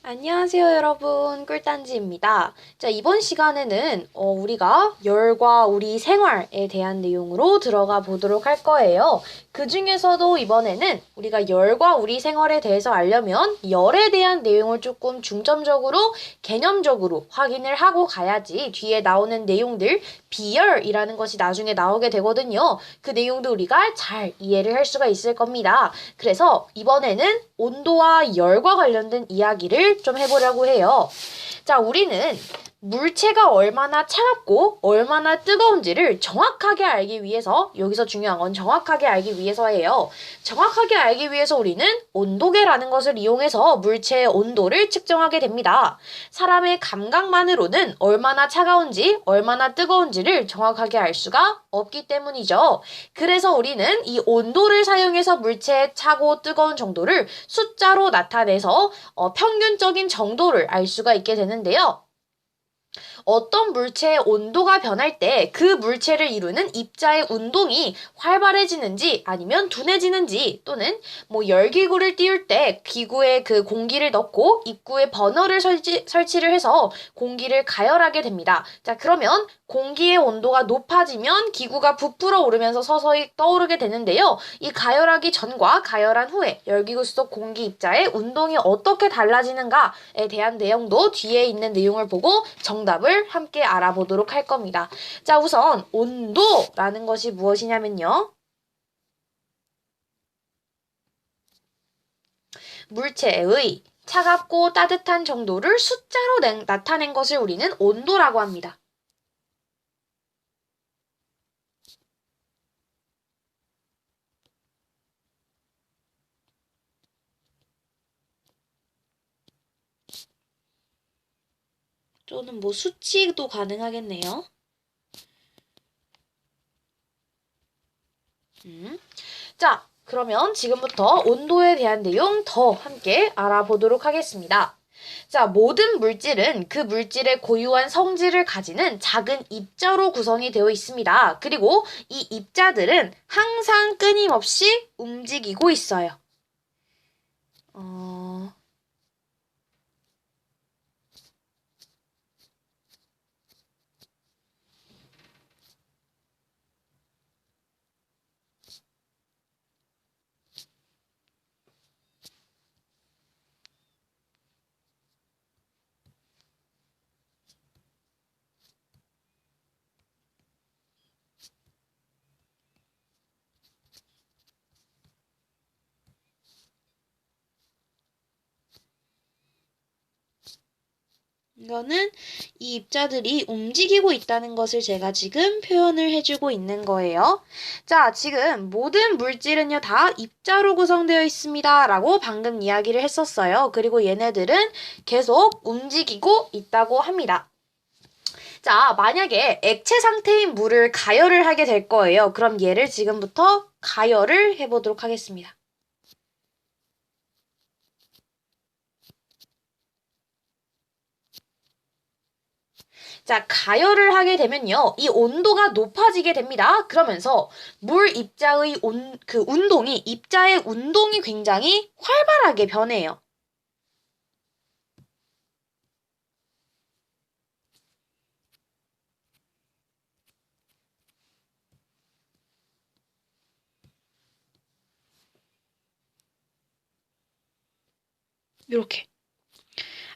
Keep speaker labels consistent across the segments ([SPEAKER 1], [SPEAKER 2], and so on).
[SPEAKER 1] 안녕하세요, 여러분. 꿀단지입니다. 자, 이번 시간에는 우리가 열과 우리 생활에 대한 내용으로 들어가 보도록 할 거예요. 그 중에서도 이번에는 우리가 열과 우리 생활에 대해서 알려면 열에 대한 내용을 조금 중점적으로 개념적으로 확인을 하고 가야지 뒤에 나오는 내용들 비열이라는 것이 나중에 나오게 되거든요. 그 내용도 우리가 잘 이해를 할 수가 있을 겁니다. 그래서 이번에는 온도와 열과 관련된 이야기를 좀 해보려고 해요. 자, 우리는 물체가 얼마나 차갑고 얼마나 뜨거운지를 정확하게 알기 위해서, 여기서 중요한 건 정확하게 알기 위해서예요. 정확하게 알기 위해서 우리는 온도계라는 것을 이용해서 물체의 온도를 측정하게 됩니다. 사람의 감각만으로는 얼마나 차가운지 얼마나 뜨거운지를 정확하게 알 수가 없기 때문이죠. 그래서 우리는 이 온도를 사용해서 물체의 차고 뜨거운 정도를 숫자로 나타내서 평균적인 정도를 알 수가 있게 되는데요. 어떤 물체의 온도가 변할 때 그 물체를 이루는 입자의 운동이 활발해지는지 아니면 둔해지는지, 또는 열기구를 띄울 때 기구에 그 공기를 넣고 입구에 버너를 설치를 해서 공기를 가열하게 됩니다. 자, 그러면 공기의 온도가 높아지면 기구가 부풀어 오르면서 서서히 떠오르게 되는데요. 이 가열하기 전과 가열한 후에 열기구 속 공기 입자의 운동이 어떻게 달라지는가에 대한 내용도 뒤에 있는 내용을 보고 정답을 함께 알아보도록 할 겁니다. 자, 우선 온도라는 것이 무엇이냐면요. 물체의 차갑고 따뜻한 정도를 숫자로 나타낸 것을 우리는 온도라고 합니다. 또는 수치도 가능하겠네요. 자, 그러면 지금부터 온도에 대한 내용 더 함께 알아보도록 하겠습니다. 자, 모든 물질은 그 물질의 고유한 성질을 가지는 작은 입자로 구성이 되어 있습니다. 그리고 이 입자들은 항상 끊임없이 움직이고 있어요. 이거는 이 입자들이 움직이고 있다는 것을 제가 지금 표현을 해주고 있는 거예요. 자, 지금 모든 물질은요, 다 입자로 구성되어 있습니다 라고 방금 이야기를 했었어요. 그리고 얘네들은 계속 움직이고 있다고 합니다. 자, 만약에 액체 상태인 물을 가열을 하게 될 거예요. 그럼 얘를 지금부터 가열을 해보도록 하겠습니다. 자, 가열을 하게 되면요, 이 온도가 높아지게 됩니다. 그러면서 물 입자의 입자의 운동이 굉장히 활발하게 변해요. 이렇게.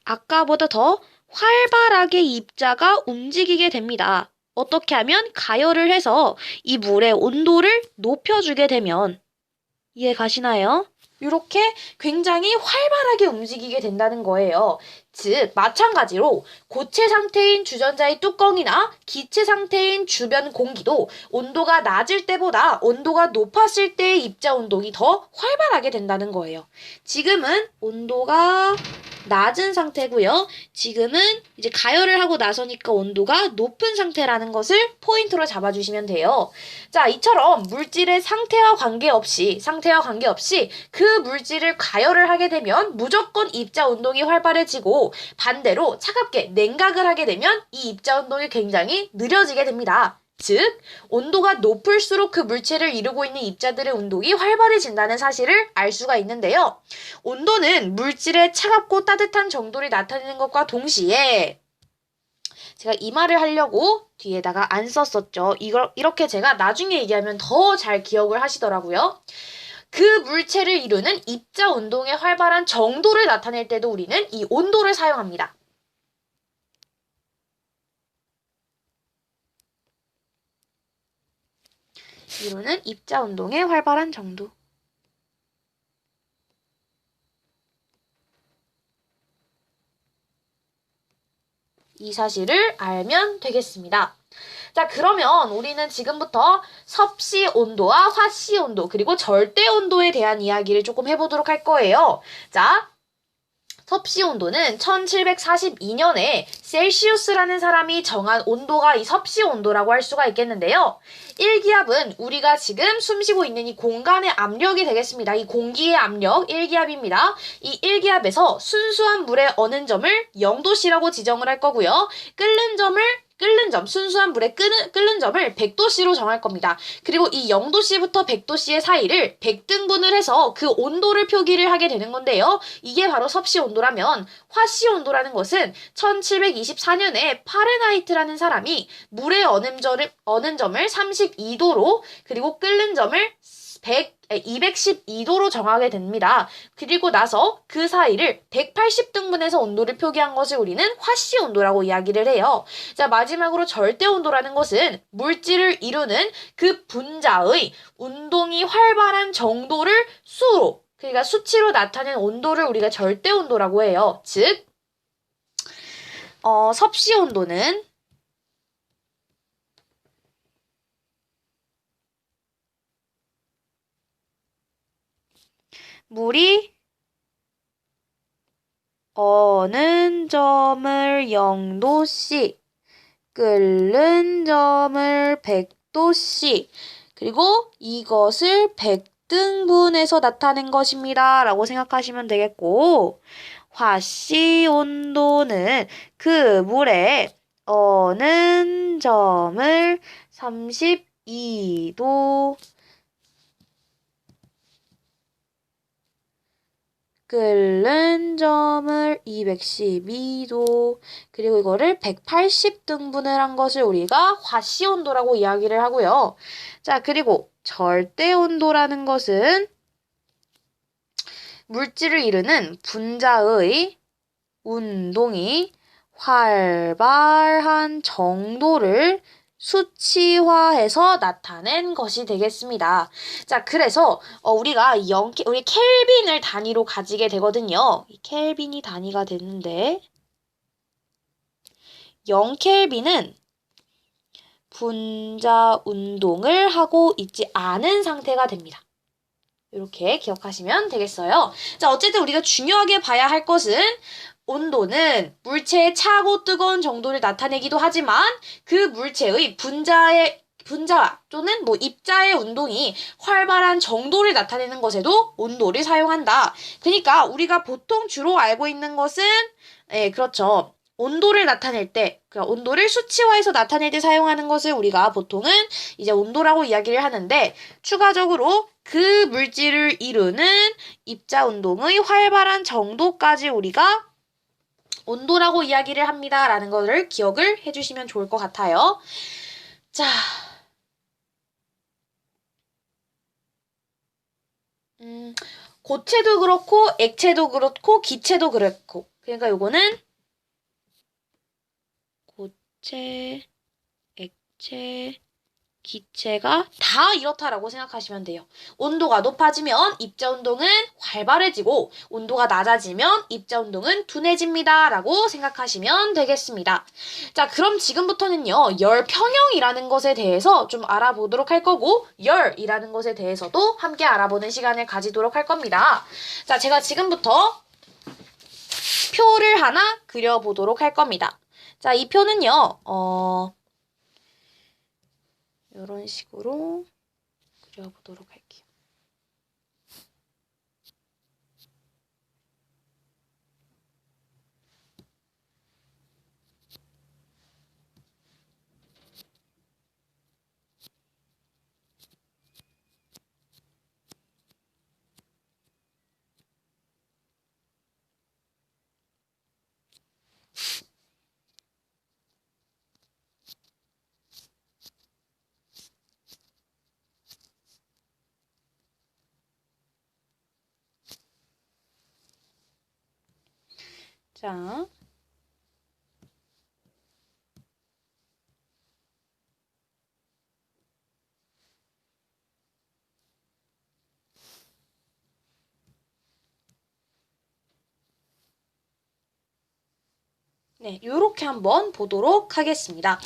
[SPEAKER 1] 아까보다 더 활발하게 입자가 움직이게 됩니다. 어떻게 하면 가열을 해서 이 물의 온도를 높여주게 되면, 이해 가시나요? 이렇게 굉장히 활발하게 움직이게 된다는 거예요. 즉, 마찬가지로 고체 상태인 주전자의 뚜껑이나 기체 상태인 주변 공기도 온도가 낮을 때보다 온도가 높았을 때의 입자 운동이 더 활발하게 된다는 거예요. 지금은 온도가 낮은 상태고요. 지금은 이제 가열을 하고 나서니까 온도가 높은 상태라는 것을 포인트로 잡아주시면 돼요. 자, 이처럼 물질의 상태와 관계없이 그 물질을 가열을 하게 되면 무조건 입자 운동이 활발해지고, 반대로 차갑게 냉각을 하게 되면 이 입자 운동이 굉장히 느려지게 됩니다. 즉, 온도가 높을수록 그 물체를 이루고 있는 입자들의 운동이 활발해진다는 사실을 알 수가 있는데요. 온도는 물질의 차갑고 따뜻한 정도를 나타내는 것과 동시에 제가 이 말을 하려고 뒤에다가 안 썼었죠. 이렇게 제가 나중에 얘기하면 더 잘 기억을 하시더라고요. 그 물체를 이루는 입자 운동의 활발한 정도를 나타낼 때도 우리는 이 온도를 사용합니다. 이루는 입자 운동의 활발한 정도. 이 사실을 알면 되겠습니다. 자, 그러면 우리는 지금부터 섭씨 온도와 화씨 온도, 그리고 절대 온도에 대한 이야기를 조금 해보도록 할 거예요. 자, 섭씨 온도는 1742년에 셀시우스라는 사람이 정한 온도가 이 섭씨 온도라고 할 수가 있겠는데요. 1기압은 우리가 지금 숨쉬고 있는 이 공간의 압력이 되겠습니다. 이 공기의 압력 1기압입니다. 이 1기압에서 순수한 물의 어는 점을 0도씨라고 지정을 할 거고요. 순수한 물에 끓는 점을 100도씨로 정할 겁니다. 그리고 이 0도씨부터 100도씨의 사이를 100등분을 해서 그 온도를 표기를 하게 되는 건데요. 이게 바로 섭씨 온도라면 화씨 온도라는 것은 1724년에 파렌하이트라는 사람이 물의 어는 점을 32도로 그리고 끓는 점을 212도로 정하게 됩니다. 그리고 나서 그 사이를 180등분해서 온도를 표기한 것을 우리는 화씨 온도라고 이야기를 해요. 자, 마지막으로 절대 온도라는 것은 물질을 이루는 그 분자의 운동이 활발한 정도를 수로, 그러니까 수치로 나타낸 온도를 우리가 절대 온도라고 해요. 즉, 섭씨 온도는 물이 어는 점을 0도씨, 끓는 점을 100도씨, 그리고 이것을 100등분해서 나타낸 것입니다. 라고 생각하시면 되겠고, 화씨 온도는 그 물의 어는 점을 32도, 끓는 점을 212도, 그리고 이거를 180등분을 한 것을 우리가 화씨 온도라고 이야기를 하고요. 자, 그리고 절대 온도라는 것은 물질을 이루는 분자의 운동이 활발한 정도를 수치화해서 나타낸 것이 되겠습니다. 자, 그래서 우리가 우리 켈빈을 단위로 가지게 되거든요. 이 켈빈이 단위가 되는데 0켈빈은 분자 운동을 하고 있지 않은 상태가 됩니다. 이렇게 기억하시면 되겠어요. 자, 어쨌든 우리가 중요하게 봐야 할 것은 온도는 물체의 차고 뜨거운 정도를 나타내기도 하지만 그 물체의 분자 또는 입자의 운동이 활발한 정도를 나타내는 것에도 온도를 사용한다. 그러니까 우리가 보통 주로 알고 있는 것은 그렇죠. 온도를 나타낼 때, 그러니까 온도를 수치화해서 나타낼 때 사용하는 것을 우리가 보통은 이제 온도라고 이야기를 하는데 추가적으로 그 물질을 이루는 입자 운동의 활발한 정도까지 우리가 온도라고 이야기를 합니다. 라는 것을 기억을 해주시면 좋을 것 같아요. 자, 고체도 그렇고 액체도 그렇고 기체도 그렇고 그러니까 요거는 고체, 액체, 기체가 다 이렇다라고 생각하시면 돼요. 온도가 높아지면 입자 운동은 활발해지고 온도가 낮아지면 입자 운동은 둔해집니다. 라고 생각하시면 되겠습니다. 자, 그럼 지금부터는요. 열 평형이라는 것에 대해서 좀 알아보도록 할 거고 열이라는 것에 대해서도 함께 알아보는 시간을 가지도록 할 겁니다. 자, 제가 지금부터 표를 하나 그려보도록 할 겁니다. 자, 이 표는요. 이런 식으로 그려보도록 할게요. 자. 네, 요렇게 한번 보도록 하겠습니다.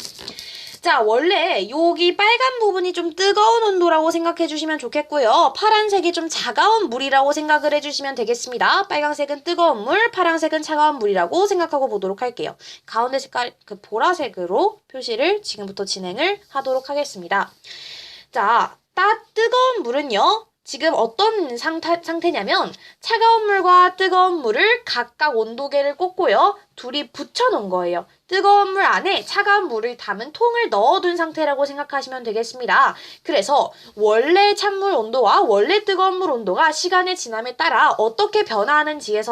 [SPEAKER 1] 자, 원래 여기 빨간 부분이 좀 뜨거운 온도라고 생각해 주시면 좋겠고요. 파란색이 좀 차가운 물이라고 생각을 해주시면 되겠습니다. 빨간색은 뜨거운 물, 파란색은 차가운 물이라고 생각하고 보도록 할게요. 가운데 색깔 그 보라색으로 표시를 지금부터 진행을 하도록 하겠습니다. 자, 뜨거운 물은요. 지금 어떤 상태냐면 차가운 물과 뜨거운 물을 각각 온도계를 꽂고요. 둘이 붙여놓은 거예요. 뜨거운 물 안에 차가운 물을 담은 통을 넣어둔 상태라고 생각하시면 되겠습니다. 그래서 원래 찬물 온도와 원래 뜨거운 물 온도가 시간의 지남에 따라 어떻게 변화하는지에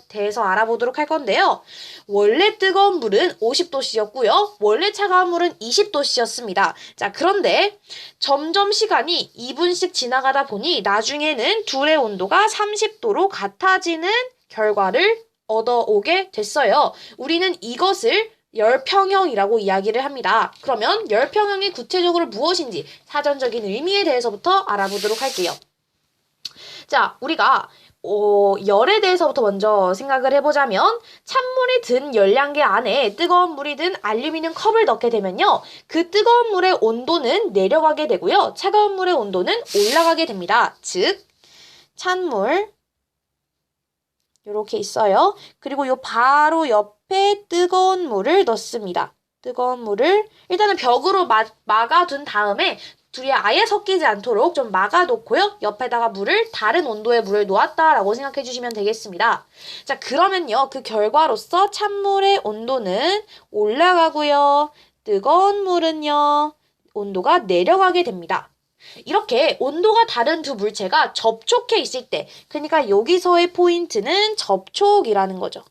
[SPEAKER 1] 대해서 알아보도록 할 건데요. 원래 뜨거운 물은 50도씨였고요. 원래 차가운 물은 20도씨였습니다. 자, 그런데 점점 시간이 2분씩 지나가다 보니 나중에는 둘의 온도가 30도로 같아지는 결과를 얻어오게 됐어요. 우리는 이것을 열평형이라고 이야기를 합니다. 그러면 열평형이 구체적으로 무엇인지 사전적인 의미에 대해서부터 알아보도록 할게요. 자, 우리가 열에 대해서부터 먼저 생각을 해보자면 찬물이 든 열량계 안에 뜨거운 물이 든 알루미늄 컵을 넣게 되면요. 그 뜨거운 물의 온도는 내려가게 되고요. 차가운 물의 온도는 올라가게 됩니다. 즉, 찬물 이렇게 있어요. 그리고 요 바로 옆에 뜨거운 물을 넣습니다. 뜨거운 물을 일단은 벽으로 막아둔 다음에 둘이 아예 섞이지 않도록 좀 막아놓고요. 옆에다가 다른 온도의 물을 놓았다라고 생각해 주시면 되겠습니다. 자, 그러면요. 그 결과로서 찬물의 온도는 올라가고요. 뜨거운 물은요. 온도가 내려가게 됩니다. 이렇게 온도가 다른 두 물체가 접촉해 있을 때, 그러니까 여기서의 포인트는 접촉이라는 거죠.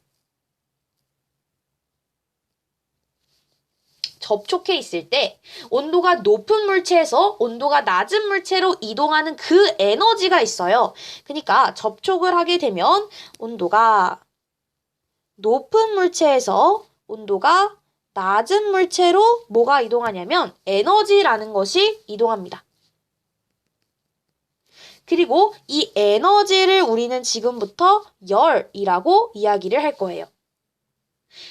[SPEAKER 1] 접촉해 있을 때 온도가 높은 물체에서 온도가 낮은 물체로 이동하는 그 에너지가 있어요. 그러니까 접촉을 하게 되면 온도가 높은 물체에서 온도가 낮은 물체로 뭐가 이동하냐면 에너지라는 것이 이동합니다. 그리고 이 에너지를 우리는 지금부터 열이라고 이야기를 할 거예요.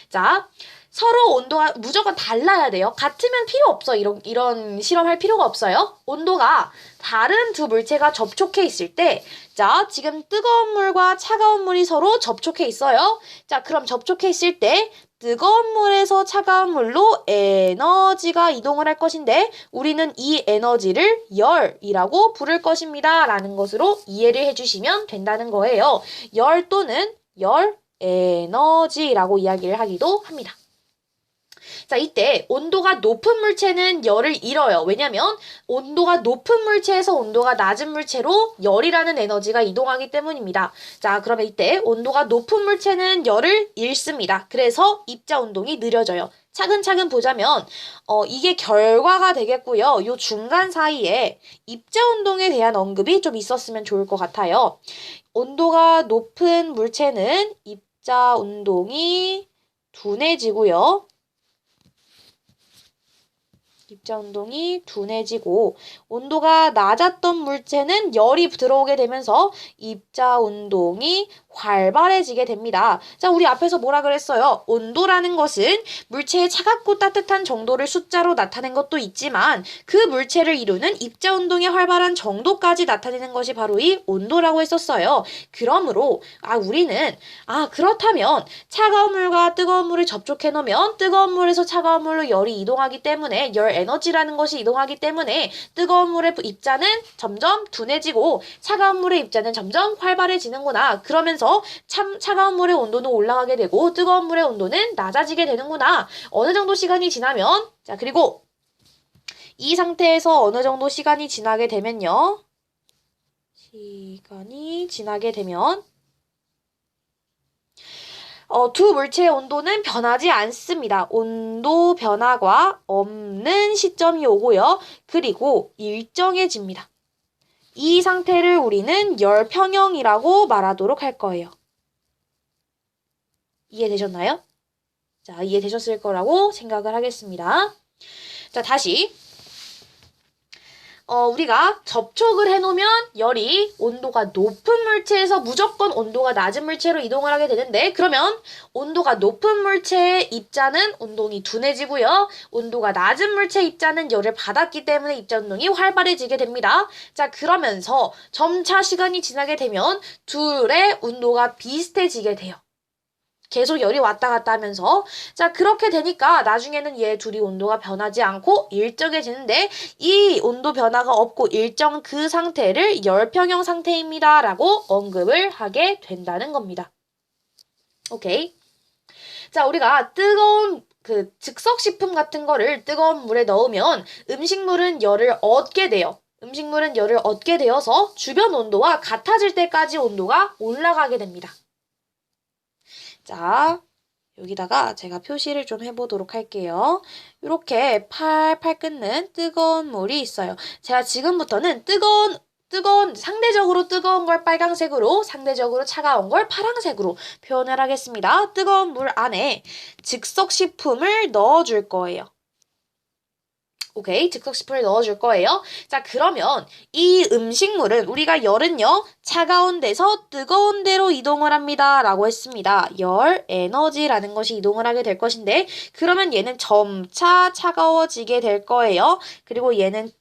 [SPEAKER 1] 자, 서로 온도가 무조건 달라야 돼요. 같으면 필요 없어. 이런 실험할 필요가 없어요. 온도가 다른 두 물체가 접촉해 있을 때, 자, 지금 뜨거운 물과 차가운 물이 서로 접촉해 있어요. 자, 그럼 접촉해 있을 때 뜨거운 물에서 차가운 물로 에너지가 이동을 할 것인데 우리는 이 에너지를 열이라고 부를 것입니다. 라는 것으로 이해를 해주시면 된다는 거예요. 열 또는 열 에너지라고 이야기를 하기도 합니다. 자, 이때 온도가 높은 물체는 열을 잃어요. 왜냐면 온도가 높은 물체에서 온도가 낮은 물체로 열이라는 에너지가 이동하기 때문입니다. 자, 그러면 이때 온도가 높은 물체는 열을 잃습니다. 그래서 입자 운동이 느려져요. 차근차근 보자면 이게 결과가 되겠고요. 요 중간 사이에 입자 운동에 대한 언급이 좀 있었으면 좋을 것 같아요. 온도가 높은 물체는 입자 운동이 둔해지고요. 입자 운동이 둔해지고 온도가 낮았던 물체는 열이 들어오게 되면서 입자 운동이 활발해지게 됩니다. 자, 우리 앞에서 뭐라 그랬어요? 온도라는 것은 물체의 차갑고 따뜻한 정도를 숫자로 나타낸 것도 있지만 그 물체를 이루는 입자 운동의 활발한 정도까지 나타내는 것이 바로 이 온도라고 했었어요. 그러므로 우리는 그렇다면 차가운 물과 뜨거운 물을 접촉해 놓으면 뜨거운 물에서 차가운 물로 열이 이동하기 때문에 열 에너지라는 것이 이동하기 때문에 뜨거운 물의 입자는 점점 둔해지고 차가운 물의 입자는 점점 활발해지는구나. 그러면서 차가운 물의 온도는 올라가게 되고 뜨거운 물의 온도는 낮아지게 되는구나. 어느 정도 시간이 지나면 자, 그리고 이 상태에서 어느 정도 시간이 지나게 되면요. 두 물체의 온도는 변하지 않습니다. 온도 변화가 없는 시점이 오고요. 그리고 일정해집니다. 이 상태를 우리는 열평형이라고 말하도록 할 거예요. 이해되셨나요? 자, 이해되셨을 거라고 생각을 하겠습니다. 자, 다시. 우리가 접촉을 해놓으면 열이 온도가 높은 물체에서 무조건 온도가 낮은 물체로 이동을 하게 되는데, 그러면 온도가 높은 물체의 입자는 운동이 둔해지고요. 온도가 낮은 물체 입자는 열을 받았기 때문에 입자 운동이 활발해지게 됩니다. 자, 그러면서 점차 시간이 지나게 되면 둘의 온도가 비슷해지게 돼요. 계속 열이 왔다 갔다 하면서. 자, 그렇게 되니까 나중에는 얘 둘이 온도가 변하지 않고 일정해지는데, 이 온도 변화가 없고 일정 그 상태를 열평형 상태입니다 라고 언급을 하게 된다는 겁니다. 오케이. 자, 우리가 뜨거운 즉석식품 같은 거를 뜨거운 물에 넣으면 음식물은 열을 얻게 돼요. 음식물은 열을 얻게 되어서 주변 온도와 같아질 때까지 온도가 올라가게 됩니다. 자, 여기다가 제가 표시를 좀 해보도록 할게요. 이렇게 팔팔 끓는 뜨거운 물이 있어요. 제가 지금부터는 상대적으로 뜨거운 걸 빨강색으로, 상대적으로 차가운 걸 파란색으로 표현을 하겠습니다. 뜨거운 물 안에 즉석식품을 넣어줄 거예요. 오케이, 즉석식품을 넣어줄 거예요. 자, 그러면 이 음식물은 우리가 열은요, 차가운 데서 뜨거운 데로 이동을 합니다 라고 했습니다. 열, 에너지라는 것이 이동을 하게 될 것인데, 그러면 얘는 점차 차가워지게 될 거예요. 그리고 얘는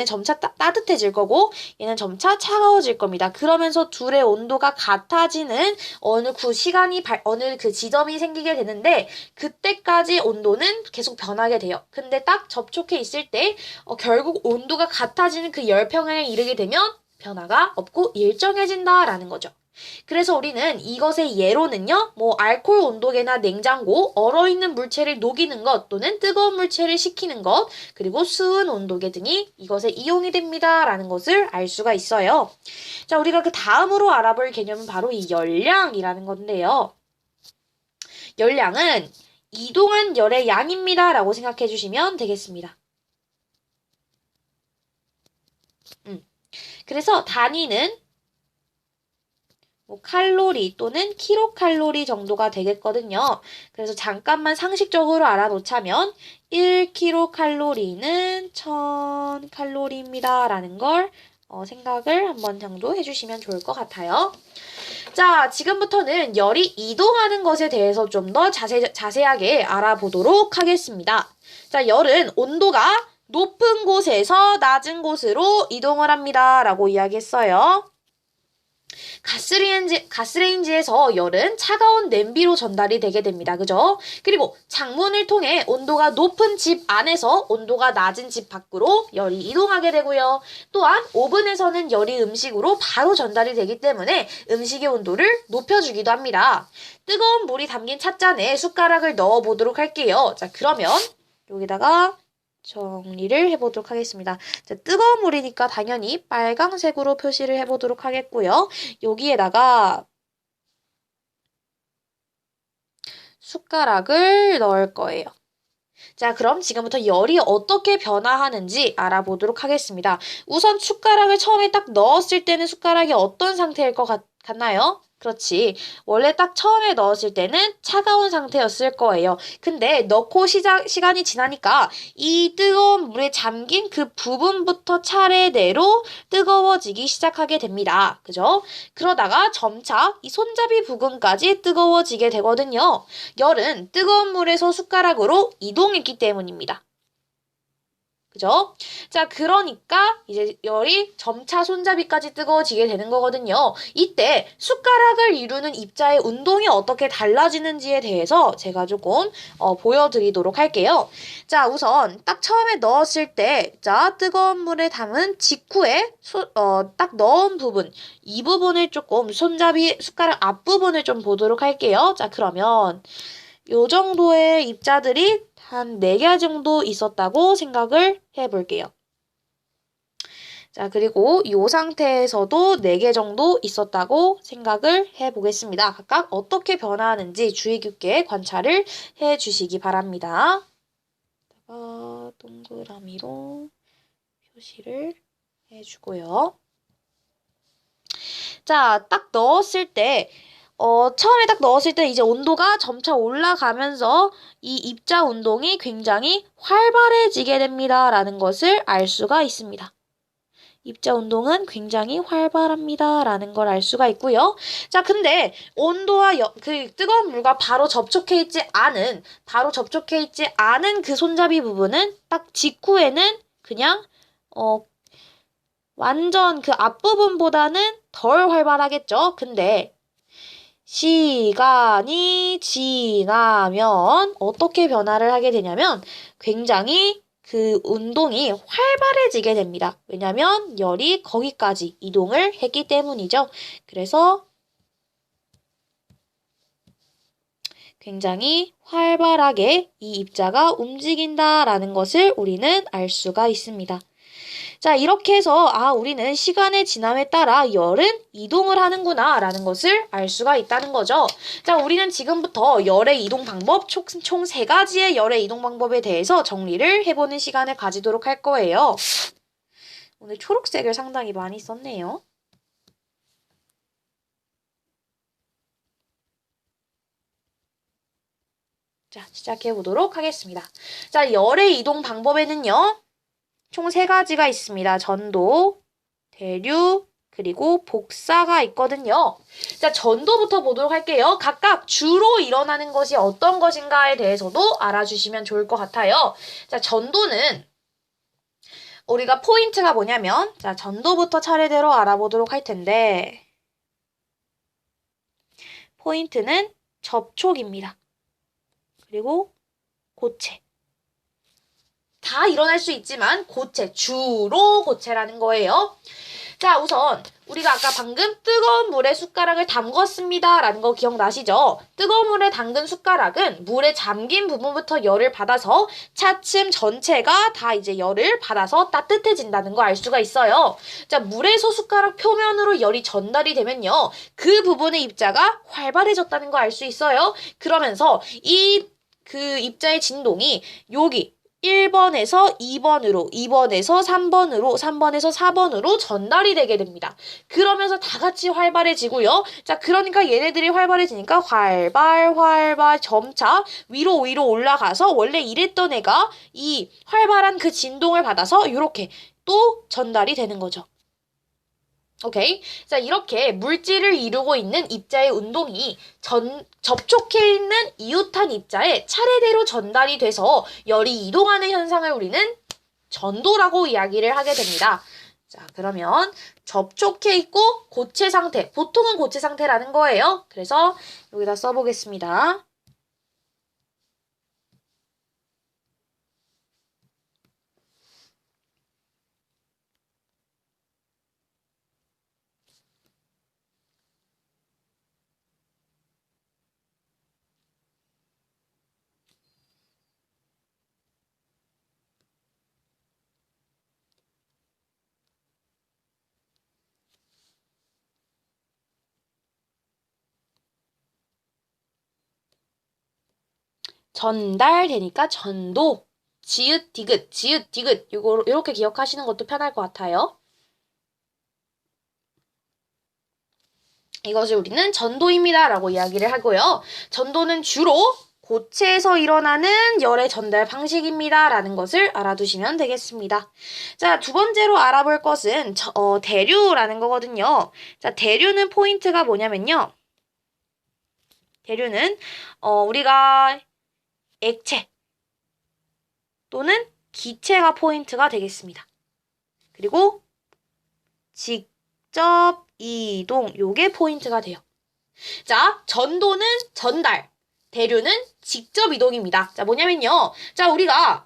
[SPEAKER 1] 점차 따뜻해질 거고, 얘는 점차 차가워질 겁니다. 그러면서 둘의 온도가 같아지는 어느 그 지점이 생기게 되는데, 그때까지 온도는 계속 변하게 돼요. 근데 딱 접촉해 있을 때, 결국 온도가 같아지는 그 열평형에 이르게 되면 변화가 없고 일정해진다라는 거죠. 그래서 우리는 이것의 예로는요, 알코올 온도계나 냉장고, 얼어있는 물체를 녹이는 것 또는 뜨거운 물체를 식히는 것, 그리고 수은 온도계 등이 이것에 이용이 됩니다 라는 것을 알 수가 있어요. 자, 우리가 그 다음으로 알아볼 개념은 바로 이 열량이라는 건데요. 열량은 이동한 열의 양입니다 라고 생각해 주시면 되겠습니다. 그래서 단위는 칼로리 또는 킬로칼로리 정도가 되겠거든요. 그래서 잠깐만 상식적으로 알아놓자면 1킬로칼로리는 1000칼로리입니다 라는 걸 생각을 한번 정도 해주시면 좋을 것 같아요. 자, 지금부터는 열이 이동하는 것에 대해서 좀 더 자세하게 알아보도록 하겠습니다. 자, 열은 온도가 높은 곳에서 낮은 곳으로 이동을 합니다 라고 이야기했어요. 가스레인지에서 열은 차가운 냄비로 전달이 되게 됩니다. 그죠? 그리고 창문을 통해 온도가 높은 집 안에서 온도가 낮은 집 밖으로 열이 이동하게 되고요. 또한 오븐에서는 열이 음식으로 바로 전달이 되기 때문에 음식의 온도를 높여주기도 합니다. 뜨거운 물이 담긴 찻잔에 숟가락을 넣어 보도록 할게요. 자, 그러면 여기다가 정리를 해보도록 하겠습니다. 자, 뜨거운 물이니까 당연히 빨강색으로 표시를 해보도록 하겠고요. 여기에다가 숟가락을 넣을 거예요. 자, 그럼 지금부터 열이 어떻게 변화하는지 알아보도록 하겠습니다. 우선 숟가락을 처음에 딱 넣었을 때는 숟가락이 어떤 상태일 것 같나요? 그렇지. 원래 딱 처음에 넣었을 때는 차가운 상태였을 거예요. 근데 넣고 시간이 지나니까 이 뜨거운 물에 잠긴 그 부분부터 차례대로 뜨거워지기 시작하게 됩니다. 그죠? 그러다가 점차 이 손잡이 부분까지 뜨거워지게 되거든요. 열은 뜨거운 물에서 숟가락으로 이동했기 때문입니다. 그죠? 자, 그러니까 이제 열이 점차 손잡이까지 뜨거워지게 되는 거거든요. 이때 숟가락을 이루는 입자의 운동이 어떻게 달라지는지에 대해서 제가 조금 보여드리도록 할게요. 자, 우선 딱 처음에 넣었을 때, 자, 뜨거운 물에 담은 직후에 딱 넣은 부분, 이 부분을 조금 손잡이 숟가락 앞부분을 좀 보도록 할게요. 자, 그러면 요 정도의 입자들이 한 4개 정도 있었다고 생각을 해볼게요. 자, 그리고 이 상태에서도 4개 정도 있었다고 생각을 해보겠습니다. 각각 어떻게 변화하는지 주의 깊게 관찰을 해주시기 바랍니다. 동그라미로 표시를 해주고요. 자, 딱 넣었을 때 처음에 딱 넣었을 때 이제 온도가 점차 올라가면서 이 입자 운동이 굉장히 활발해지게 됩니다. 라는 것을 알 수가 있습니다. 입자 운동은 굉장히 활발합니다. 라는 걸 알 수가 있고요. 자, 근데 온도와 그 뜨거운 물과 바로 접촉해 있지 않은 그 손잡이 부분은 딱 직후에는 그냥 완전 그 앞부분보다는 덜 활발하겠죠. 근데 시간이 지나면 어떻게 변화를 하게 되냐면 굉장히 그 운동이 활발해지게 됩니다. 왜냐하면 열이 거기까지 이동을 했기 때문이죠. 그래서 굉장히 활발하게 이 입자가 움직인다라는 것을 우리는 알 수가 있습니다. 자, 이렇게 해서 우리는 시간의 지남에 따라 열은 이동을 하는구나 라는 것을 알 수가 있다는 거죠. 자, 우리는 지금부터 열의 이동 방법, 총 3가지의 열의 이동 방법에 대해서 정리를 해보는 시간을 가지도록 할 거예요. 오늘 초록색을 상당히 많이 썼네요. 자, 시작해 보도록 하겠습니다. 자, 열의 이동 방법에는요, 총 3가지가 있습니다. 전도, 대류, 그리고 복사가 있거든요. 자, 전도부터 보도록 할게요. 각각 주로 일어나는 것이 어떤 것인가에 대해서도 알아주시면 좋을 것 같아요. 자, 전도는 우리가 포인트가 뭐냐면, 자, 전도부터 차례대로 알아보도록 할 텐데, 포인트는 접촉입니다. 그리고 고체. 다 일어날 수 있지만 고체, 주로 고체라는 거예요. 자, 우선 우리가 아까 방금 뜨거운 물에 숟가락을 담궜습니다 라는 거 기억나시죠? 뜨거운 물에 담근 숟가락은 물에 잠긴 부분부터 열을 받아서 차츰 전체가 다 이제 열을 받아서 따뜻해진다는 거 알 수가 있어요. 자, 물에서 숟가락 표면으로 열이 전달이 되면요, 그 부분의 입자가 활발해졌다는 거 알 수 있어요. 그러면서 그 입자의 진동이 여기 1번에서 2번으로, 2번에서 3번으로, 3번에서 4번으로 전달이 되게 됩니다. 그러면서 다 같이 활발해지고요. 자, 그러니까 얘네들이 활발해지니까 활발 점차 위로 올라가서 원래 이랬던 애가 이 활발한 그 진동을 받아서 이렇게 또 전달이 되는 거죠. 오케이. 자, 이렇게 물질을 이루고 있는 입자의 운동이 접촉해 있는 이웃한 입자에 차례대로 전달이 돼서 열이 이동하는 현상을 우리는 전도라고 이야기를 하게 됩니다. 자, 그러면 접촉해 있고 고체 상태, 보통은 고체 상태라는 거예요. 그래서 여기다 써보겠습니다. 전달되니까 전도, 지읒, 디귿, 요렇게 기억하시는 것도 편할 것 같아요. 이것을 우리는 전도입니다 라고 이야기를 하고요. 전도는 주로 고체에서 일어나는 열의 전달 방식입니다 라는 것을 알아두시면 되겠습니다. 자, 2번째로 알아볼 것은 대류라는 거거든요. 자, 대류는 포인트가 뭐냐면요. 대류는 우리가 액체 또는 기체가 포인트가 되겠습니다. 그리고 직접 이동, 요게 포인트가 돼요. 자, 전도는 전달, 대류는 직접 이동입니다. 자, 뭐냐면요. 자, 우리가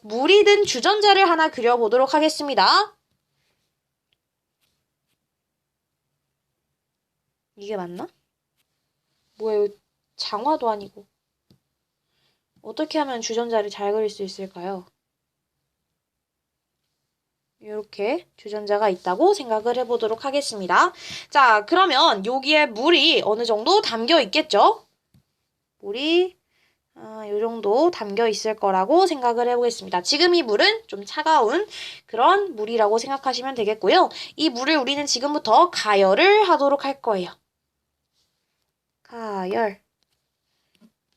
[SPEAKER 1] 물이 든 주전자를 하나 그려보도록 하겠습니다. 이게 맞나? 뭐예요? 장화도 아니고. 어떻게 하면 주전자를 잘 그릴 수 있을까요? 이렇게 주전자가 있다고 생각을 해보도록 하겠습니다. 자, 그러면 여기에 물이 어느 정도 담겨 있겠죠? 물이 요 정도 담겨 있을 거라고 생각을 해보겠습니다. 지금 이 물은 좀 차가운 그런 물이라고 생각하시면 되겠고요. 이 물을 우리는 지금부터 가열을 하도록 할 거예요. 가열.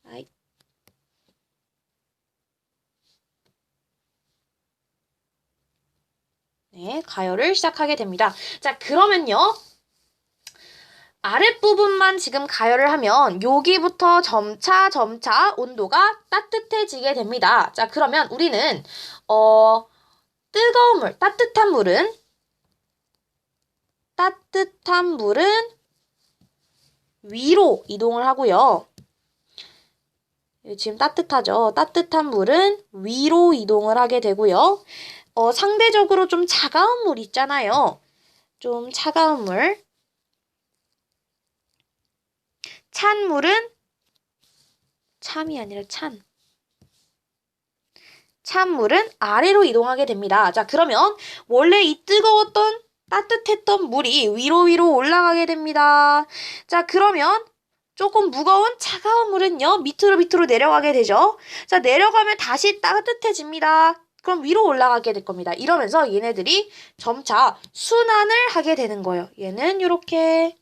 [SPEAKER 1] 아이. 네, 가열을 시작하게 됩니다. 자, 그러면요. 아랫부분만 지금 가열을 하면 여기부터 점차 온도가 따뜻해지게 됩니다. 자, 그러면 우리는 뜨거운 물, 따뜻한 물은 위로 이동을 하고요. 지금 따뜻하죠? 따뜻한 물은 위로 이동을 하게 되고요. 상대적으로 좀 차가운 물 있잖아요. 좀 차가운 물. 찬 물은 참이 아니라 찬 물은 아래로 이동하게 됩니다. 자, 그러면 원래 이 뜨거웠던 따뜻했던 물이 위로 올라가게 됩니다. 자, 그러면 조금 무거운 차가운 물은요, 밑으로 내려가게 되죠. 자, 내려가면 다시 따뜻해집니다. 그럼 위로 올라가게 될 겁니다. 이러면서 얘네들이 점차 순환을 하게 되는 거예요. 얘는 이렇게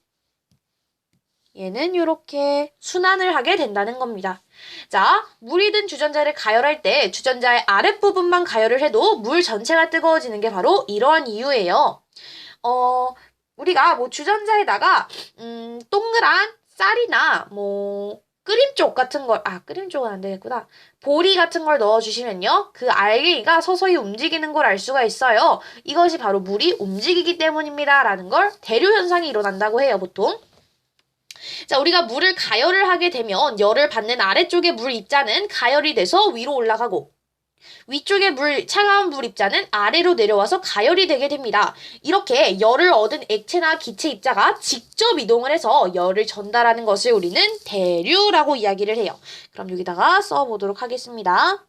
[SPEAKER 1] 순환을 하게 된다는 겁니다. 자, 물이 든 주전자를 가열할 때 주전자의 아랫부분만 가열을 해도 물 전체가 뜨거워지는 게 바로 이러한 이유예요. 우리가 뭐 주전자에다가 동그란 쌀이나 뭐 끓임쪽 같은 걸, 끓임쪽은 안 되겠구나. 보리 같은 걸 넣어주시면요. 그 알갱이가 서서히 움직이는 걸 알 수가 있어요. 이것이 바로 물이 움직이기 때문입니다. 라는 걸 대류 현상이 일어난다고 해요, 보통. 자, 우리가 물을 가열을 하게 되면 열을 받는 아래쪽의 물 입자는 가열이 돼서 위로 올라가고 위쪽의 차가운 물 입자는 아래로 내려와서 가열이 되게 됩니다. 이렇게 열을 얻은 액체나 기체 입자가 직접 이동을 해서 열을 전달하는 것을 우리는 대류라고 이야기를 해요. 그럼 여기다가 써보도록 하겠습니다.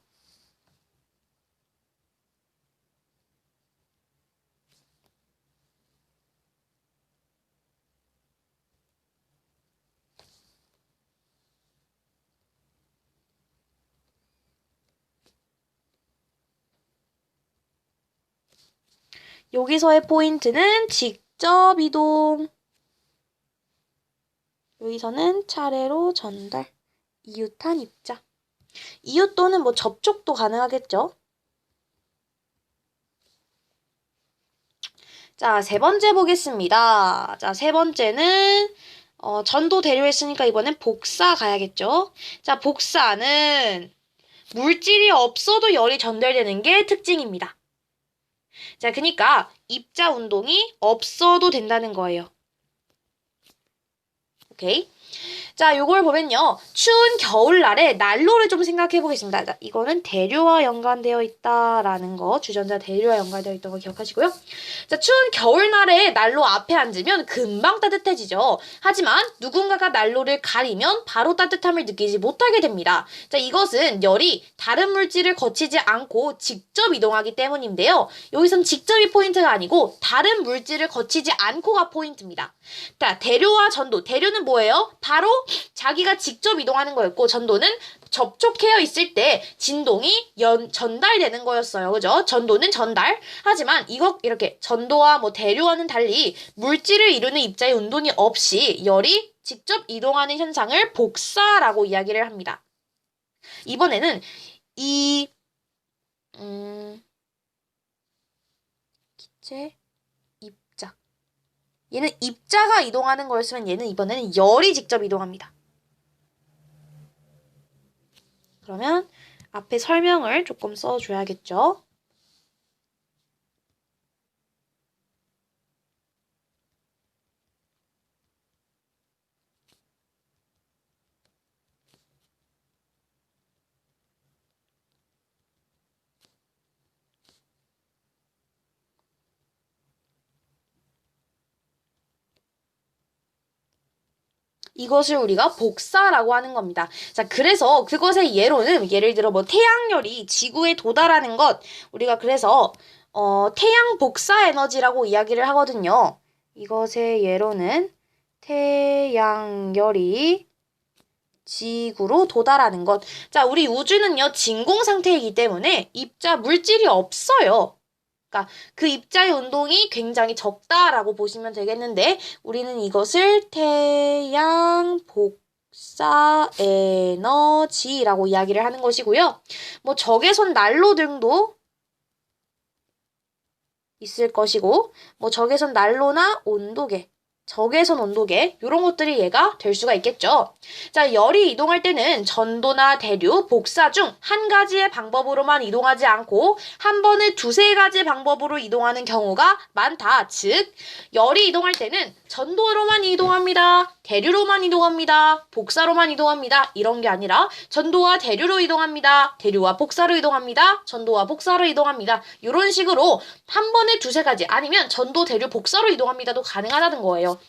[SPEAKER 1] 여기서의 포인트는 직접 이동. 여기서는 차례로 전달. 이웃한 입자. 이웃 또는 뭐 접촉도 가능하겠죠. 자, 세 번째 보겠습니다. 자, 세 번째는 전도 대류했으니까 이번엔 복사 가야겠죠. 자, 복사는 물질이 없어도 열이 전달되는 게 특징입니다. 자, 그러니까 입자 운동이 없어도 된다는 거예요. 오케이? 자, 요걸 보면요. 추운 겨울날에 난로를 좀 생각해 보겠습니다. 자, 이거는 대류와 연관되어 있다라는 거, 주전자 대류와 연관되어 있던 거 기억하시고요. 자, 추운 겨울날에 난로 앞에 앉으면 금방 따뜻해지죠. 하지만 누군가가 난로를 가리면 바로 따뜻함을 느끼지 못하게 됩니다. 자, 이것은 열이 다른 물질을 거치지 않고 직접 이동하기 때문인데요. 여기선 직접이 포인트가 아니고 다른 물질을 거치지 않고가 포인트입니다. 자, 대류와 전도. 대류는 뭐예요? 바로 자기가 직접 이동하는 거였고 전도는 접촉해 있을 때 진동이 전달되는 거였어요. 그죠? 전도는 전달. 하지만 이렇게 전도와 뭐 대류와는 달리 물질을 이루는 입자의 운동이 없이 열이 직접 이동하는 현상을 복사라고 이야기를 합니다. 이번에는 기체 입자. 얘는 입자가 이동하는 거였으면 얘는 이번에는 열이 직접 이동합니다. 그러면 앞에 설명을 조금 써줘야겠죠. 이것을 우리가 복사라고 하는 겁니다. 자, 그래서 그것의 예로는 예를 들어 뭐 태양열이 지구에 도달하는 것 우리가 그래서 태양 복사 에너지라고 이야기를 하거든요. 이것의 예로는 태양열이 지구로 도달하는 것. 자, 우리 우주는요, 진공 상태이기 때문에 입자 물질이 없어요. 그러니까 그 입자의 운동이 굉장히 적다라고 보시면 되겠는데 우리는 이것을 태양 복사 에너지라고 이야기를 하는 것이고요. 뭐 적외선 난로 등도 있을 것이고, 뭐 적외선 난로나 온도계, 적외선 온도계 이런 것들이 얘가 될 수가 있겠죠. 자, 열이 이동할 때는 전도나 대류, 복사 중 한 가지의 방법으로만 이동하지 않고 한 번에 두세 가지 방법으로 이동하는 경우가 많다. 즉, 열이 이동할 때는 전도로만 이동합니다. 대류로만 이동합니다. 복사로만 이동합니다. 이런 게 아니라 전도와 대류로 이동합니다. 대류와 복사로 이동합니다. 전도와 복사로 이동합니다. 이런 식으로 한 번에 두세 가지 아니면 전도, 대류, 복사로 이동합니다도 가능하다는 거예요.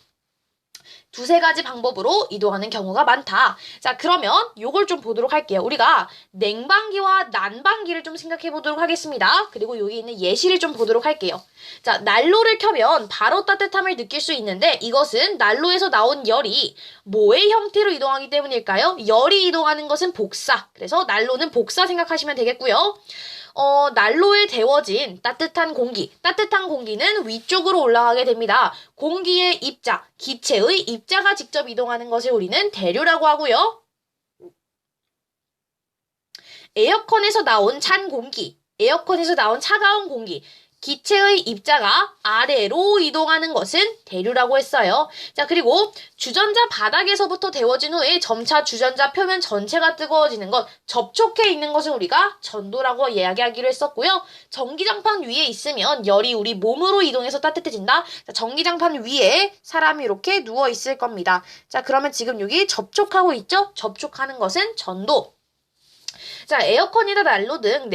[SPEAKER 1] 두세 가지 방법으로 이동하는 경우가 많다. 자, 그러면 요걸 좀 보도록 할게요. 우리가 냉방기와 난방기를 좀 생각해 보도록 하겠습니다. 그리고 여기 있는 예시를 좀 보도록 할게요. 자, 난로를 켜면 바로 따뜻함을 느낄 수 있는데 이것은 난로에서 나온 열이 뭐의 형태로 이동하기 때문일까요? 열이 이동하는 것은 복사. 그래서 난로는 복사 생각하시면 되겠고요. 난로에 데워진 따뜻한 공기는 위쪽으로 올라가게 됩니다. 공기의 입자, 기체의 입자가 직접 이동하는 것을 우리는 대류라고 하고요. 에어컨에서 나온 에어컨에서 나온 차가운 공기, 기체의 입자가 아래로 이동하는 것은 대류라고 했어요. 자, 그리고 주전자 바닥에서부터 데워진 후에 점차 주전자 표면 전체가 뜨거워지는 것, 접촉해 있는 것을 우리가 전도라고 이야기하기로 했었고요. 전기장판 위에 있으면 열이 우리 몸으로 이동해서 따뜻해진다. 자, 전기장판 위에 사람이 이렇게 누워 있을 겁니다. 자, 그러면 지금 여기 접촉하고 있죠? 접촉하는 것은 전도. 자, 에어컨이나 난로 등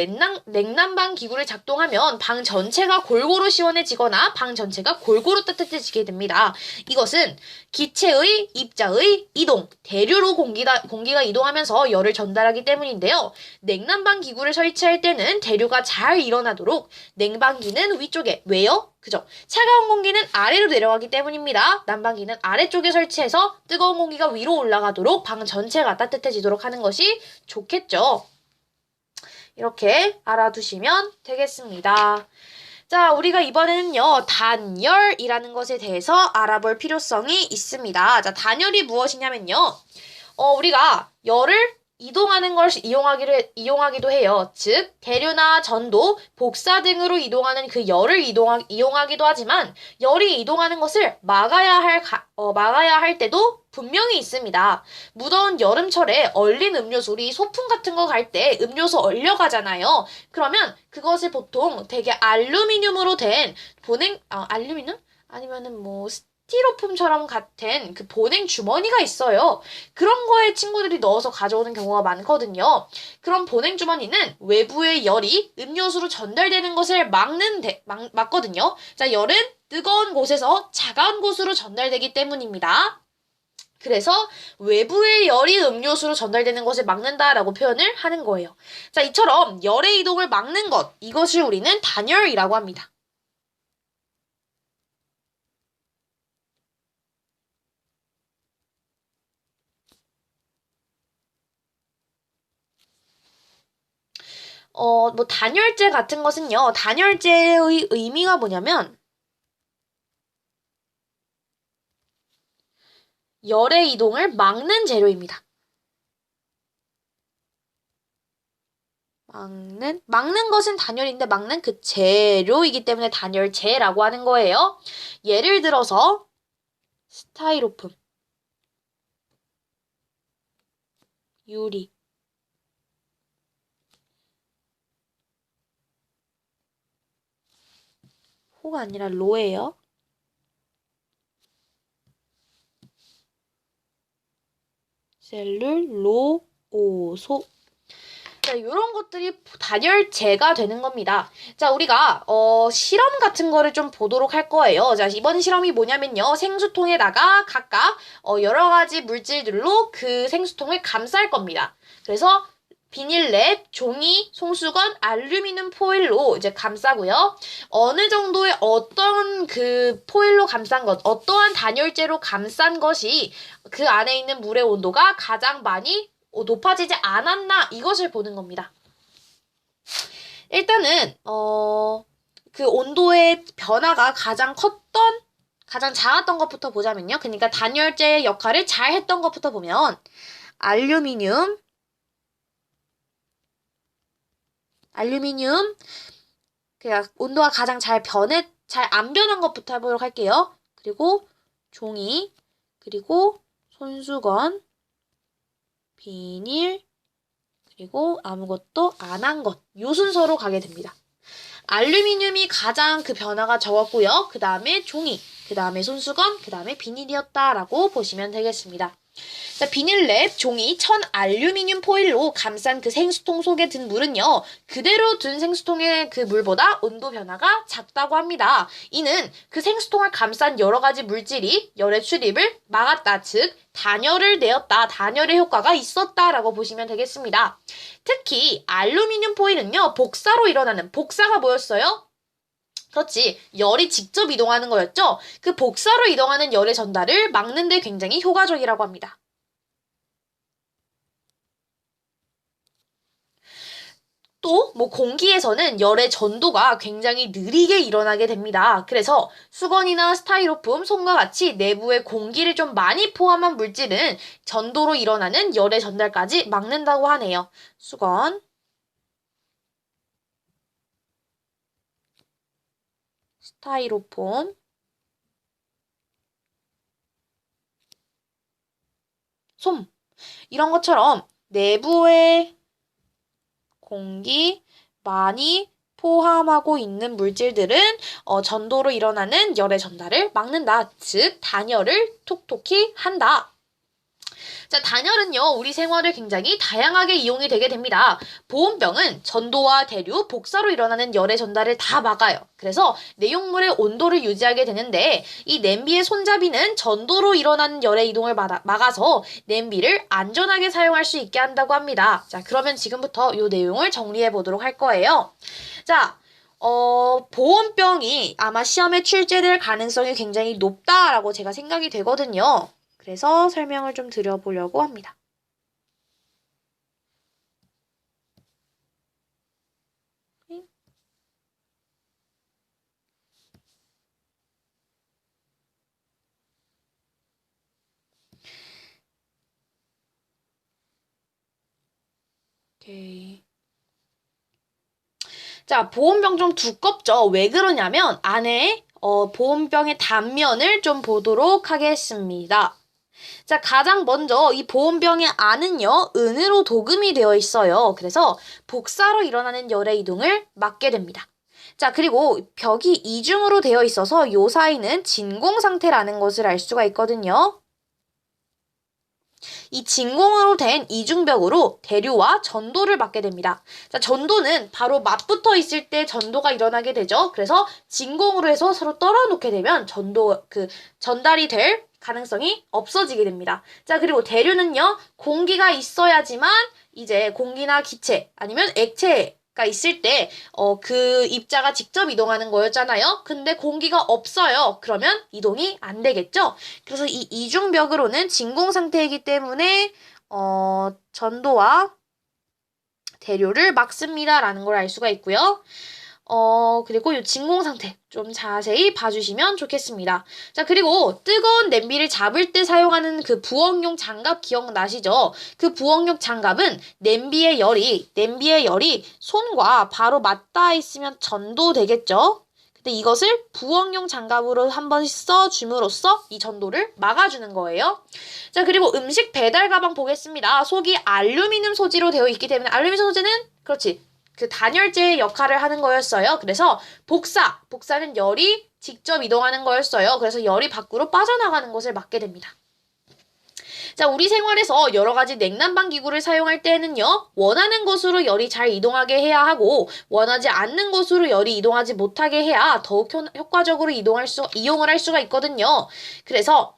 [SPEAKER 1] 냉난방 기구를 작동하면 방 전체가 골고루 시원해지거나 방 전체가 골고루 따뜻해지게 됩니다. 이것은 기체의 입자의 이동, 대류로 공기가 이동하면서 열을 전달하기 때문인데요. 냉난방 기구를 설치할 때는 대류가 잘 일어나도록 냉방기는 위쪽에, 왜요? 그죠? 차가운 공기는 아래로 내려가기 때문입니다. 난방기는 아래쪽에 설치해서 뜨거운 공기가 위로 올라가도록 방 전체가 따뜻해지도록 하는 것이 좋겠죠. 이렇게 알아두시면 되겠습니다. 자, 우리가 이번에는요, 단열이라는 것에 대해서 알아볼 필요성이 있습니다. 자, 단열이 무엇이냐면요, 우리가 열을 이동하는 걸 이용하기도 해요. 즉, 대류나 전도, 복사 등으로 이동하는 그 열을 이용하기도 하지만, 열이 이동하는 것을 막아야 할 때도 분명히 있습니다. 무더운 여름철에 얼린 음료수, 우리 소풍 같은 거 갈 때 음료수 얼려가잖아요. 그러면 그것을 보통 되게 알루미늄으로 된 알루미늄? 아니면은 뭐, 스티로폼처럼 같은 그 보냉 주머니가 있어요. 그런 거에 친구들이 넣어서 가져오는 경우가 많거든요. 그런 보냉 주머니는 외부의 열이 음료수로 전달되는 것을 막거든요. 자, 열은 뜨거운 곳에서 차가운 곳으로 전달되기 때문입니다. 그래서 외부의 열이 음료수로 전달되는 것을 막는다라고 표현을 하는 거예요. 자, 이처럼 열의 이동을 막는 것, 이것을 우리는 단열이라고 합니다. 뭐 단열재 같은 것은요. 단열재의 의미가 뭐냐면 열의 이동을 막는 재료입니다. 막는 것은 단열인데 막는 그 재료이기 때문에 단열재라고 하는 거예요. 예를 들어서 스타이로폼, 유리, 호가 아니라 로예요. 셀룰로오소. 자, 이런 것들이 단열재가 되는 겁니다. 자, 우리가 실험 같은 거를 좀 보도록 할 거예요. 자, 이번 실험이 뭐냐면요. 생수통에다가 각각 여러 가지 물질들로 그 생수통을 감쌀 겁니다. 그래서 비닐랩, 종이, 송수건, 알루미늄 포일로 이제 감싸고요. 어느 정도의 어떤 그 포일로 감싼 것, 어떠한 단열재로 감싼 것이 그 안에 있는 물의 온도가 가장 많이 높아지지 않았나 이것을 보는 겁니다. 일단은 그 온도의 변화가 가장 컸던 가장 작았던 것부터 보자면요. 그러니까 단열재의 역할을 잘 했던 것부터 보면 알루미늄, 그냥 온도가 가장 잘 안 변한 것부터 해보도록 할게요. 그리고 종이, 그리고 손수건, 비닐, 그리고 아무것도 안 한 것. 요 순서로 가게 됩니다. 알루미늄이 가장 그 변화가 적었고요. 그 다음에 종이, 그 다음에 손수건, 그 다음에 비닐이었다라고 보시면 되겠습니다. 자, 비닐랩 종이 천 알루미늄 포일로 감싼 그 생수통 속에 든 물은요, 그대로 둔 생수통의 그 물보다 온도 변화가 작다고 합니다. 이는 그 생수통을 감싼 여러 가지 물질이 열의 출입을 막았다, 즉 단열을 내었다, 단열의 효과가 있었다라고 보시면 되겠습니다. 특히 알루미늄 포일은요, 복사가 뭐였어요? 그렇지. 열이 직접 이동하는 거였죠? 그 복사로 이동하는 열의 전달을 막는 데 굉장히 효과적이라고 합니다. 또, 공기에서는 열의 전도가 굉장히 느리게 일어나게 됩니다. 그래서 수건이나 스타이로폼, 솜과 같이 내부에 공기를 좀 많이 포함한 물질은 전도로 일어나는 열의 전달까지 막는다고 하네요. 수건, 스타이로폼, 솜, 이런 것처럼 내부에 공기 많이 포함하고 있는 물질들은 전도로 일어나는 열의 전달을 막는다. 즉, 단열을 톡톡히 한다. 자, 단열은요, 우리 생활에 굉장히 다양하게 이용이 되게 됩니다. 보온병은 전도와 대류, 복사로 일어나는 열의 전달을 다 막아요. 그래서 내용물의 온도를 유지하게 되는데, 이 냄비의 손잡이는 전도로 일어나는 열의 이동을 막아서 냄비를 안전하게 사용할 수 있게 한다고 합니다. 자, 그러면 지금부터 이 내용을 정리해 보도록 할 거예요. 자, 보온병이 아마 시험에 출제될 가능성이 굉장히 높다라고 제가 생각이 되거든요. 그래서 설명을 좀 드려보려고 합니다. 오케이. 자, 보온병 좀 두껍죠? 왜 그러냐면 안에 보온병의 단면을 좀 보도록 하겠습니다. 자, 가장 먼저 이 보온병의 안은요, 은으로 도금이 되어 있어요. 그래서 복사로 일어나는 열의 이동을 막게 됩니다. 자, 그리고 벽이 이중으로 되어 있어서 요 사이는 진공 상태라는 것을 알 수가 있거든요. 이 진공으로 된 이중벽으로 대류와 전도를 막게 됩니다. 자, 전도는 바로 맞붙어 있을 때 전도가 일어나게 되죠. 그래서 진공으로 해서 서로 떨어놓게 되면 전달이 될 가능성이 없어지게 됩니다. 자, 그리고 대류는요, 공기가 있어야지만 이제 공기나 기체 아니면 액체가 있을 때, 그 입자가 직접 이동하는 거였잖아요. 근데 공기가 없어요. 그러면 이동이 안 되겠죠? 그래서 이 이중벽으로는 진공 상태이기 때문에, 전도와 대류를 막습니다라는 걸 알 수가 있고요. 그리고 이 진공 상태 좀 자세히 봐주시면 좋겠습니다. 자, 그리고 뜨거운 냄비를 잡을 때 사용하는 그 부엌용 장갑 기억나시죠? 그 부엌용 장갑은 냄비의 열이 손과 바로 맞닿아 있으면 전도되겠죠? 근데 이것을 부엌용 장갑으로 한번 써줌으로써 이 전도를 막아주는 거예요. 자, 그리고 음식 배달 가방 보겠습니다. 속이 알루미늄 소지로 되어 있기 때문에 알루미늄 소지는 그렇지. 그 단열재의 역할을 하는 거였어요. 그래서 복사는 열이 직접 이동하는 거였어요. 그래서 열이 밖으로 빠져나가는 것을 막게 됩니다. 자, 우리 생활에서 여러 가지 냉난방 기구를 사용할 때에는요, 원하는 곳으로 열이 잘 이동하게 해야 하고, 원하지 않는 곳으로 열이 이동하지 못하게 해야 더욱 효과적으로 이용을 할 수가 있거든요. 그래서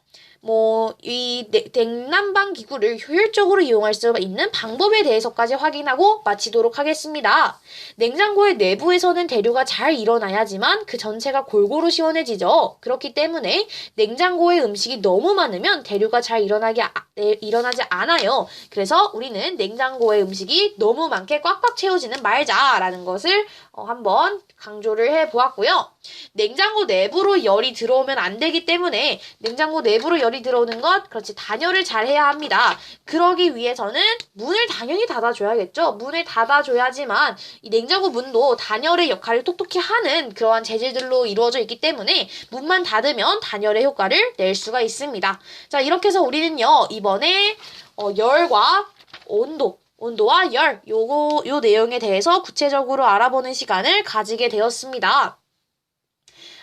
[SPEAKER 1] 이 냉난방 기구를 효율적으로 이용할 수 있는 방법에 대해서까지 확인하고 마치도록 하겠습니다. 냉장고의 내부에서는 대류가 잘 일어나야지만 그 전체가 골고루 시원해지죠. 그렇기 때문에 냉장고에 음식이 너무 많으면 대류가 잘 일어나지 않아요. 그래서 우리는 냉장고에 음식이 너무 많게 꽉꽉 채워지는 말자라는 것을 한번 강조를 해보았고요. 냉장고 내부로 열이 들어오면 안 되기 때문에 냉장고 내부로 열이 들어오는 것, 그렇지, 단열을 잘 해야 합니다. 그러기 위해서는 문을 당연히 닫아줘야겠죠. 문을 닫아줘야지만 이 냉장고 문도 단열의 역할을 톡톡히 하는 그러한 재질들로 이루어져 있기 때문에 문만 닫으면 단열의 효과를 낼 수가 있습니다. 자, 이렇게 해서 우리는요, 이번에 열과 온도와 열, 요 내용에 대해서 구체적으로 알아보는 시간을 가지게 되었습니다.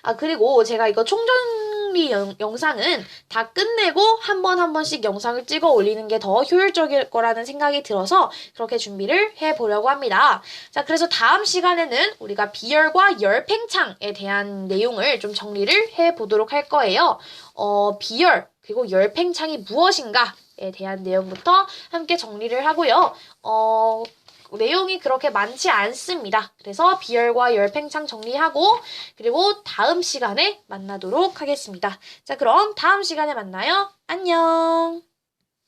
[SPEAKER 1] 아, 그리고 제가 이거 총정리 영상은 다 끝내고 한 번씩 영상을 찍어 올리는 게 더 효율적일 거라는 생각이 들어서 그렇게 준비를 해보려고 합니다. 자, 그래서 다음 시간에는 우리가 비열과 열팽창에 대한 내용을 좀 정리를 해보도록 할 거예요. 비열, 그리고 열팽창이 무엇인가에 대한 내용부터 함께 정리를 하고요. 내용이 그렇게 많지 않습니다. 그래서 비열과 열팽창 정리하고 그리고 다음 시간에 만나도록 하겠습니다. 자, 그럼 다음 시간에 만나요. 안녕!